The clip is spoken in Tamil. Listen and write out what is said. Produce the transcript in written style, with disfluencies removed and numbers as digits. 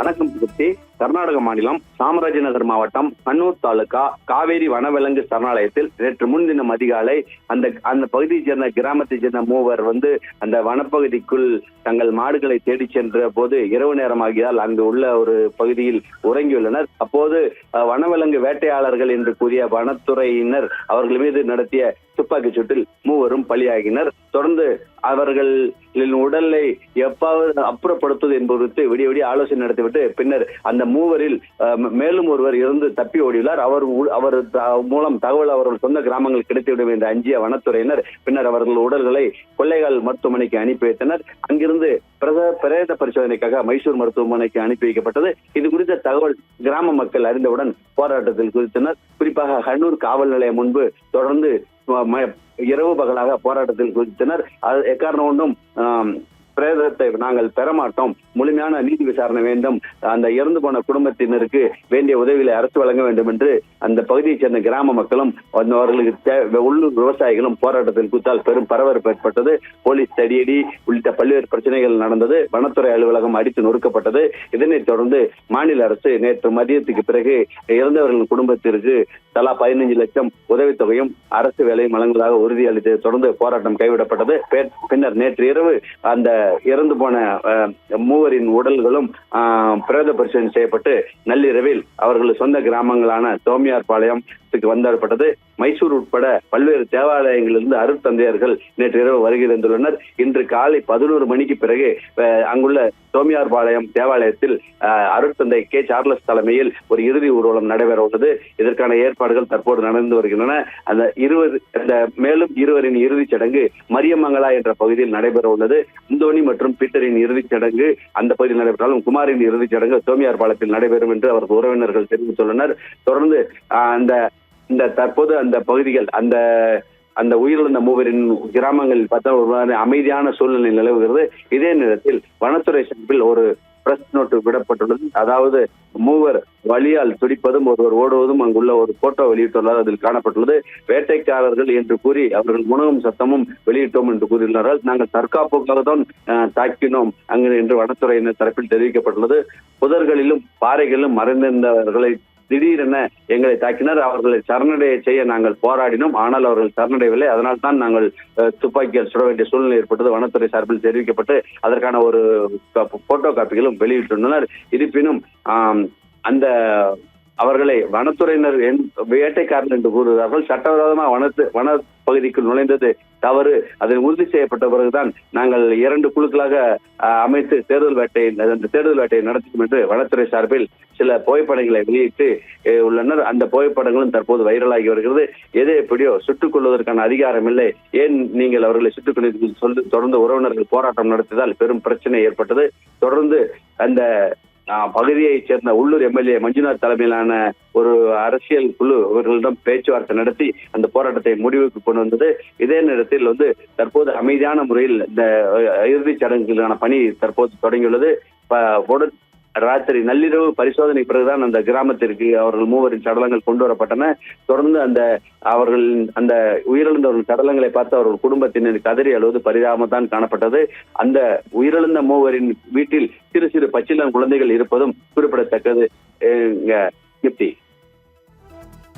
அணக்கம்பட்டி கர்நாடக மாநிலம் சாமராஜநகர் மாவட்டம் கண்ணூர் தாலுகா காவேரி வனவிலங்கு சரணாலயத்தில் நேற்று முன்தினம் அதிகாலை அந்த பகுதியைச் சேர்ந்த கிராமத்தைச் சேர்ந்த மூவர் அந்த வனப்பகுதிக்குள் தங்கள் மாடுகளை தேடி சென்ற போது இரவு நேரமாகியால் அங்கு உள்ள ஒரு பகுதியில் உறங்கியுள்ளனர். அப்போது வனவிலங்கு வேட்டையாளர்கள் என்று கூறிய வனத்துறையினர் அவர்கள் மீது நடத்திய துப்பாக்கிச் சூட்டில் மூவரும் பலியாகினர். தொடர்ந்து அவர்களின் உடலை எப்பாவது அப்புறப்படுத்துவது என்பது குறித்து விடிய விடிய ஆலோசனை நடத்திவிட்டு பின்னர் அந்த மூவரில் மேலும் ஒருவர் இருந்து தப்பி ஓடியுள்ளார். அவர் மூலம் தகவல் அவர்கள் சொந்த கிராமங்கள் கிடைத்துவிடும் என்று அஞ்சிய வனத்துறையினர் பின்னர் அவர்கள் உடல்களை கொள்ளைகால் மருத்துவமனைக்கு அனுப்பி வைத்தனர். அங்கிருந்து பிரேத பரிசோதனைக்காக மைசூர் மருத்துவமனைக்கு அனுப்பி வைக்கப்பட்டது. இது குறித்த தகவல் கிராம மக்கள் அறிந்தவுடன் போராட்டத்தில் குறித்தனர். குறிப்பாக கண்ணூர் காவல் நிலையம் முன்பு தொடர்ந்து இரவு பகலாக போராட்டத்தில் குறித்தனர். எக்காரணம் ஒன்றும் பிரேதத்தை நாங்கள் பெறமாட்டோம், முழுமையான நீதி விசாரணை வேண்டும், அந்த இறந்து போன குடும்பத்தினருக்கு வேண்டிய உதவிகளை அரசு வழங்க வேண்டும் என்று அந்த பகுதியைச் சேர்ந்த கிராம மக்களும் அவர்களுக்கு உள்ளூர் விவசாயிகளும் போராட்டத்தில் குறித்தால் பெரும் பரபரப்பு ஏற்பட்டது. போலீஸ் தடியடி உள்ளிட்ட பல்வேறு பிரச்சனைகள் நடந்தது. வனத்துறை அலுவலகம் அடித்து நொறுக்கப்பட்டது. இதனைத் தொடர்ந்து மாநில அரசு நேற்று மதியத்துக்கு பிறகு இறந்தவர்களின் குடும்பத்திற்கு தலா 15 லட்சம் உதவித்தொகையும் அரசு வேலையும் வழங்குவதாக உறுதியளித்ததை தொடர்ந்து போராட்டம் கைவிடப்பட்டது. பின்னர் நேற்று இரவு அந்த இறந்து போன மூவரின் உடல்களும் பிரேத பரிசோதனை செய்யப்பட்டு நள்ளிரவில் அவர்கள் சொந்த கிராமங்களான தோமியார்பாளையம் வந்தப்பட்டது. மைசூர் உட்பட பல்வேறு தேவாலயங்களிலிருந்து அருட்தந்தையர்கள் நேற்று இரவு வருகை தந்துள்ளனர். இன்று காலை 11 மணிக்கு பிறகு அங்குள்ள தோமியார்பாளையம் தேவாலயத்தில் அருட்தந்தை கே சார்லஸ் தலைமையில் ஒரு இறுதி ஊர்வலம் நடைபெற உள்ளது. இதற்கான ஏற்பாடுகள் தற்போது நடந்து வருகின்றன. மேலும் இருவரின் இறுதிச் சடங்கு மரியமங்கலா என்ற பகுதியில் நடைபெற உள்ளது. இந்தோனி மற்றும் பீட்டரின் இறுதிச் சடங்கு அந்த பகுதியில் நடைபெற்றாலும் குமாரின் இறுதிச் சடங்கு தோமியார்பாளையத்தில் நடைபெறும் என்று அவரது உறவினர்கள் தெரிவித்துள்ளனர். தொடர்ந்து தற்போது அந்த பகுதிகள் அந்த உயிரிழந்த மூவரின் கிராமங்களில் பார்த்தா ஒரு அமைதியான சூழ்நிலை நிலவுகிறது. இதே நேரத்தில் வனத்துறை சார்பில் ஒரு பிரஸ் நோட்டு விடப்பட்டுள்ளது. அதாவது மூவர் வலியால் துடிப்பதும் ஒருவர் ஓடுவதும் அங்குள்ள ஒரு போட்டோ வெளியிட்டுள்ளார். அதில் காணப்பட்டுள்ளது. வேட்டைக்காரர்கள் என்று கூறி அவர்கள் முனகும் சத்தமும் வெளியிட்டோம் என்று கூறியுள்ளார்கள். நாங்கள் தற்காப்புக்காக தான் தாக்கினோம் அங்கு என்று வனத்துறையினர் தரப்பில் தெரிவிக்கப்பட்டுள்ளது. புதர்களிலும் பாறைகளிலும் மறைந்திருந்தவர்களை திடீரென எங்களை தாக்கினர். அவர்களை சரணடைய செய்ய நாங்கள் போராடினோம். ஆனால் அவர்கள் சரணடையவில்லை. அதனால் தான் நாங்கள் துப்பாக்கியால் சுட வேண்டிய சூழ்நிலை ஏற்பட்டது. வனத்துறை சார்பில் தெரிவிக்கப்பட்டு அதற்கான ஒரு போட்டோ காப்பிகளும் வெளியிட்டுள்ளனர். இருப்பினும் அந்த அவர்களை வனத்துறையினர் வேட்டைக்காரர்கள் என்று கூறுகிறார்கள். சட்டவிரோதமாக வன பகுதிக்குள் நுழைந்தது தவறு. அதை உறுதி செய்யப்பட்ட பிறகுதான் நாங்கள் 2 குழுக்களாக அமைத்து தேடுதல் வேட்டையை நடத்தும் என்று வனத்துறை சார்பில் சில புகைப்படங்களை வெளியிட்டு உள்ளனர். அந்த புகைப்படங்களும் தற்போது வைரலாகி வருகிறது. எது எப்படியோ சுட்டுக் கொள்வதற்கான அதிகாரம் இல்லை, ஏன் நீங்கள் அவர்களை சுட்டுக் கொண்டு தொடர்ந்து உறவினர்கள் போராட்டம் நடத்தியதால் பெரும் பிரச்சனை ஏற்பட்டது. தொடர்ந்து அந்த பகுதியைச் சேர்ந்த உள்ளூர் எம்எல்ஏ மஞ்சுநாத் தலைமையிலான ஒரு அரசியல் குழு இவர்களிடம் பேச்சுவார்த்தை நடத்தி அந்த போராட்டத்தை முடிவுக்கு கொண்டு வந்தது. இதே நேரத்தில் தற்போது அமைதியான முறையில் இந்த இறுதிச் சடங்குகளுக்கான பணி தற்போது தொடங்கியுள்ளது. ராத்திரி நள்ளிரவு பரிசோதனை பிறகுதான் அந்த கிராமத்திற்கு அவர்கள் மூவரின் சடலங்கள் கொண்டு வரப்பட்டன. தொடர்ந்து அந்த உயிரிழந்தவர்கள் சடலங்களை பார்த்து அவர்கள் குடும்பத்தினர் கதறி அழுவது பரிதாபம்தான் காணப்பட்டது. அந்த உயிரிழந்த மூவரின் வீட்டில் சிறு சிறு பச்சிளம் குழந்தைகள் இருப்பதும் குறிப்பிடத்தக்கது.